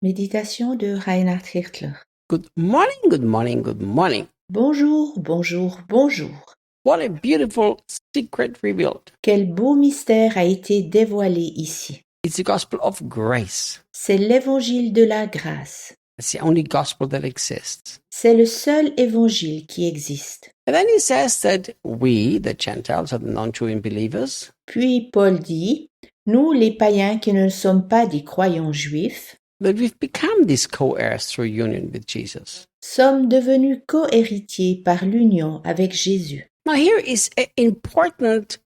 Méditation de Reinhard Hirtler. Good morning, good morning, good morning. Bonjour, bonjour, bonjour. What a beautiful secret revealed. Quel beau mystère a été dévoilé ici. It's the gospel of grace. C'est l'évangile de la grâce. It's the only gospel that exists. C'est le seul évangile qui existe. And then he says that we, the Gentiles, or the non-Jewish believers, Puis Paul dit, nous les païens qui ne sommes pas des croyants juifs, that we've become these co-heirs through union with Jesus. sommes devenus co-héritiers par l'union avec Jésus. Now here is an important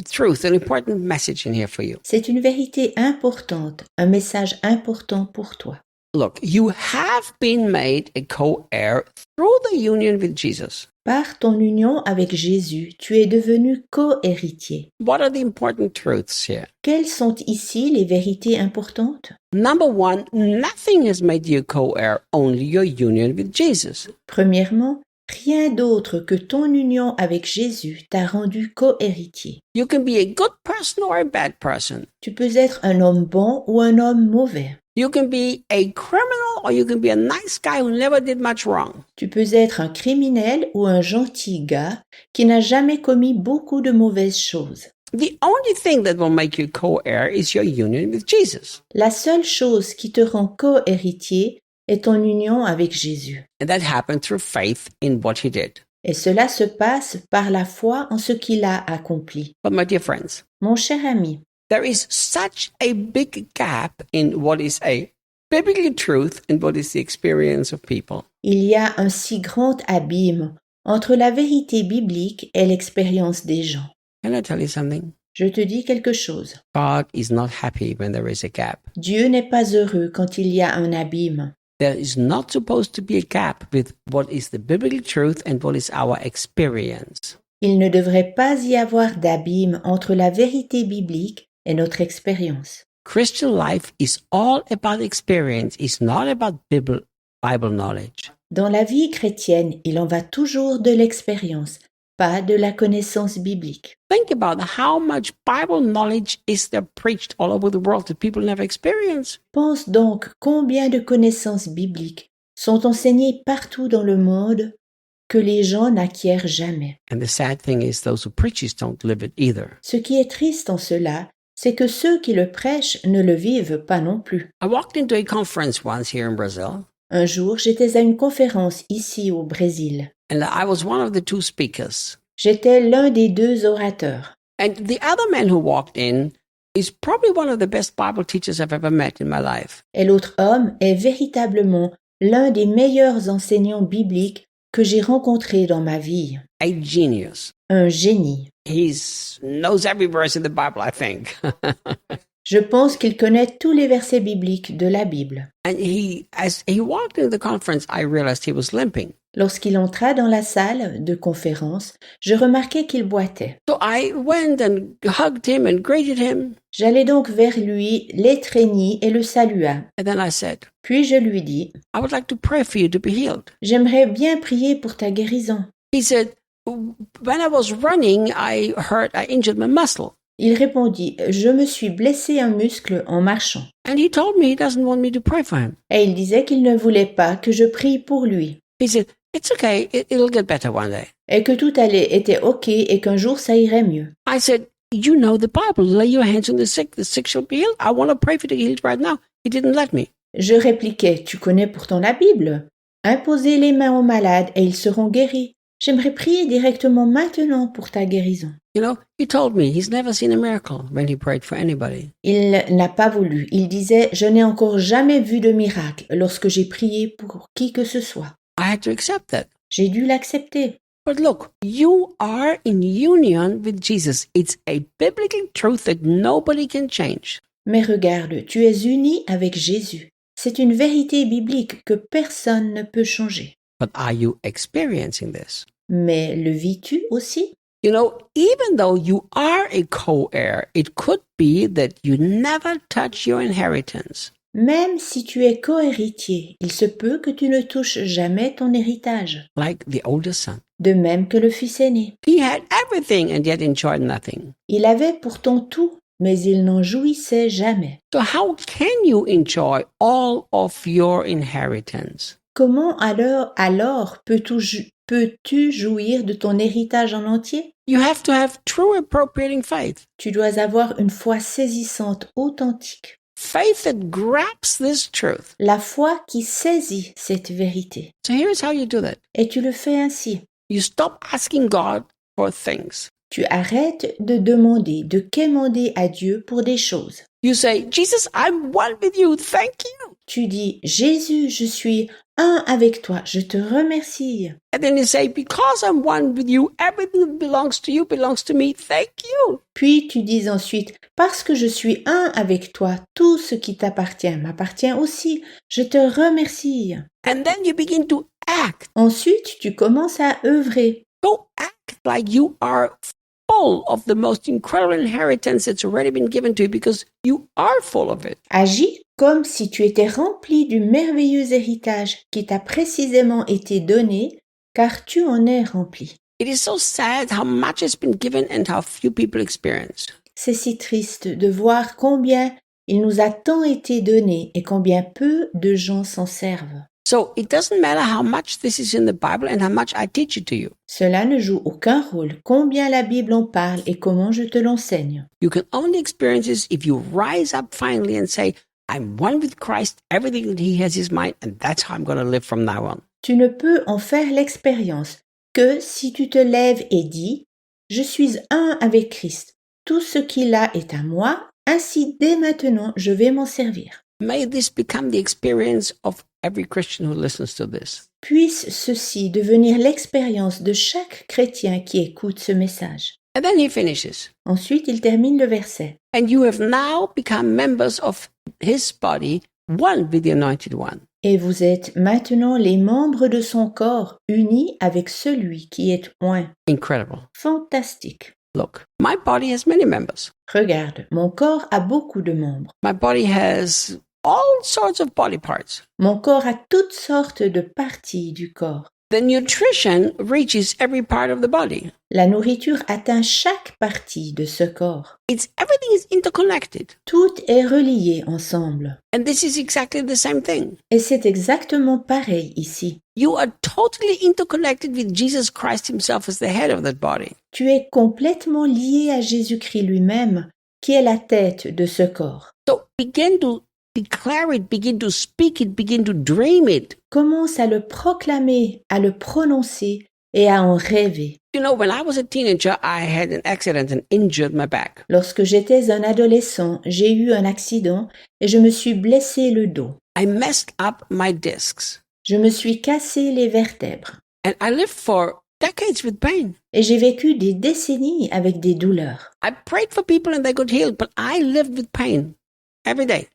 truth, an important message in here for you. C'est une vérité importante, un message important pour toi. Look, you have been made a co-heir through the union with Jesus. Par ton union avec Jésus, tu es devenu co-héritier. What are the important truths here? Quelles sont ici les vérités importantes? Number one, nothing has made you co-heir, only your union with Jesus. Premièrement, rien d'autre que ton union avec Jésus t'a rendu co-héritier. You can be a good person or a bad person. Tu peux être un homme bon ou un homme mauvais. You can be a criminal or you can be a nice guy who never did much wrong. Tu peux être un criminel ou un gentil gars qui n'a jamais commis beaucoup de mauvaises choses. The only thing that will make you co-heir is your union with Jesus. La seule chose qui te rend co-héritier est ton union avec Jésus. And that happened through faith in what he did. Et cela se passe par la foi en ce qu'il a accompli. But my dear friends, Mon cher ami, there is such a big gap in what is a biblical truth and what is the experience of people. il y a un si grand abîme entre la vérité biblique et l'expérience des gens. Can I tell you something? Je te dis quelque chose. God is not happy when there is a gap. Dieu n'est pas heureux quand il y a un abîme. There is not supposed to be a gap with what is the biblical truth and what is our experience. Il ne devrait pas y avoir d'abîme entre la vérité biblique et notre expérience. Christian life is all about experience. It's not about Bible knowledge. Dans la vie chrétienne, il en va toujours de l'expérience, pas de la connaissance biblique. Think about how much Bible knowledge is there preached all over the world that people never experience. Pense donc combien de connaissances bibliques sont enseignées partout dans le monde que les gens n'acquièrent jamais. And the sad thing is those who preach it don't live it either. Ce qui est triste en cela, c'est que ceux qui le prêchent ne le vivent pas non plus. I walked into a conference once here in Brazil, Un jour, j'étais à une conférence ici au Brésil. and I was one of the two speakers. J'étais l'un des deux orateurs. And the other man who walked in is probably one of the best Bible teachers I've ever met in my life. Et l'autre homme est véritablement l'un des meilleurs enseignants bibliques que j'ai rencontrés dans ma vie. A genius. Un génie. He knows every verse in the Bible, I think. Je pense qu'il connaît tous les versets bibliques de la Bible. And as he walked into the conference, I realized he was limping. Lorsqu'il entra dans la salle de conférence, je remarquai qu'il boitait. So I went and hugged him and greeted him. J'allai donc vers lui, l'étreignis et le salua. And then I said, Puis je lui dis, I would like to pray for you to be healed. j'aimerais bien prier pour ta guérison. He said, when I was running, I injured my muscle. Il répondit, je me suis blessé un muscle en marchant. And he told me he doesn't want me to pray for him. Et il disait qu'il ne voulait pas que je prie pour lui. He said, it's okay. It'll get better one day. Et que tout était ok et qu'un jour ça irait mieux. I said, you know the Bible. Lay your hands on the sick shall be healed. I want to pray for you to be healed right now. He didn't let me. Je répliquai, tu connais pourtant la Bible. Imposez les mains aux malades et ils seront guéris. J'aimerais prier directement maintenant pour ta guérison. You know, he told me he's never seen a miracle when he prayed for anybody. Il n'a pas voulu. Il disait, je n'ai encore jamais vu de miracle lorsque j'ai prié pour qui que ce soit. I had to accept that. J'ai dû l'accepter. But look, you are in union with Jesus. It's a biblical truth that nobody can change. Mais regarde, tu es uni avec Jésus. C'est une vérité biblique que personne ne peut changer. But are you experiencing this? Mais le vis-tu aussi? You know, even though you are a co-heir, it could be that you never touch your inheritance. Même si tu es co-héritier, il se peut que tu ne touches jamais ton héritage. Like the oldest son. De même que le fils aîné. He had everything and yet enjoyed nothing. Il avait pourtant tout mais ils n'en jouissaient jamais. So how can you enjoy all of your inheritance? Comment alors peux-tu jouir de ton héritage en entier? You have to have true appropriating faith. Tu dois avoir une foi saisissante, authentique. Faith that grabs this truth. La foi qui saisit cette vérité. So here's how you do that. Et tu le fais ainsi. You stop asking God for things. Tu arrêtes de quémander à Dieu pour des choses. You say, Jesus, I'm one with you. Thank you. Tu dis, Jésus, je suis un avec toi, je te remercie. And then you say, because I'm one with you, everything that belongs to you belongs to me. Thank you. Puis tu dis ensuite, parce que je suis un avec toi, tout ce qui t'appartient m'appartient aussi, je te remercie. And then you begin to act. Ensuite, tu commences à œuvrer. Go act like you are full of the most incredible inheritance that's already been given to you because you are full of it. Agis comme si tu étais rempli du merveilleux héritage qui t'a précisément été donné, car tu en es rempli. It is so sad how much has been given and how few people experience. C'est si triste de voir combien il nous a tant été donné et combien peu de gens s'en servent. So it doesn't matter how much this is in the Bible and how much I teach it to you. Cela ne joue aucun rôle, combien la Bible en parle et comment je te l'enseigne. You can only experience this if you rise up finally and say, I'm one with Christ, everything that he has is mine, and that's how I'm going to live from now on. Tu ne peux en faire l'expérience que si tu te lèves et dis « Je suis un avec Christ, tout ce qu'il a est à moi, ainsi dès maintenant je vais m'en servir. » May this become the experience of every Christian who listens to this. Puisse ceci devenir l'expérience de chaque chrétien qui écoute ce message. And then he finishes. Ensuite, il termine le verset. And you have now become members of his body, one with the Anointed One. Et vous êtes maintenant les membres de son corps, unis avec celui qui est oint. Incredible. Fantastique. Look, my body has many members. Regarde, mon corps a beaucoup de membres. My body has all sorts of body parts. Mon corps a toutes sortes de parties du corps. The nutrition reaches every part of the body. La nourriture atteint chaque partie de ce corps. Everything is interconnected. Tout est relié ensemble. And this is exactly the same thing. Et c'est exactement pareil ici. You are totally interconnected with Jesus Christ himself as the head of that body. Tu es complètement lié à Jésus-Christ lui-même, qui est la tête de ce corps. So begin to declare it, begin to speak it, begin to dream it. Commence à le proclamer, à le prononcer et à en rêver. You know, when I was a teenager, I had an accident and injured my back. Lorsque j'étais un adolescent, j'ai eu un accident et je me suis blessé le dos. I messed up my discs. Je me suis cassé les vertèbres. And I lived for decades with pain. Et j'ai vécu des décennies avec des douleurs. I prayed for people and they got healed, but I lived with pain every day.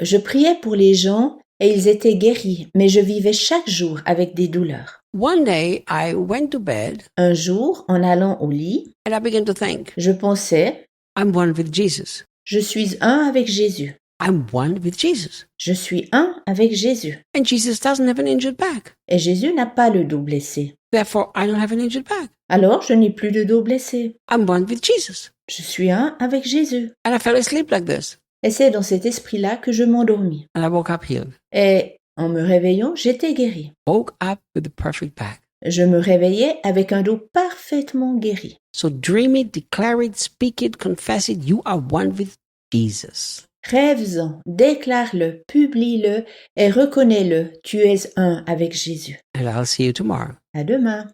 Je priais pour les gens et ils étaient guéris, mais je vivais chaque jour avec des douleurs. One day, I went to bed Un jour, en allant au lit, and I began to think, je pensais, I'm one with Jesus. je suis un avec Jésus. I'm one with Jesus. Je suis un avec Jésus. And Jesus doesn't have an injured back. Et Jésus n'a pas le dos blessé. Therefore, I don't have an injured back. Alors, je n'ai plus de dos blessé. I'm one with Jesus. Je suis un avec Jésus. And I fell asleep like this. Et c'est dans cet esprit-là que je m'endormis. And I woke up healed. Et en me réveillant, j'étais guéri. Woke up with a perfect back. Je me réveillais avec un dos parfaitement guéri. So dream it, declare it, speak it, confess it. You are one with Jesus. Rêves-en, déclare-le, publie-le et reconnais-le. Tu es un avec Jésus. And I'll see you tomorrow. À demain.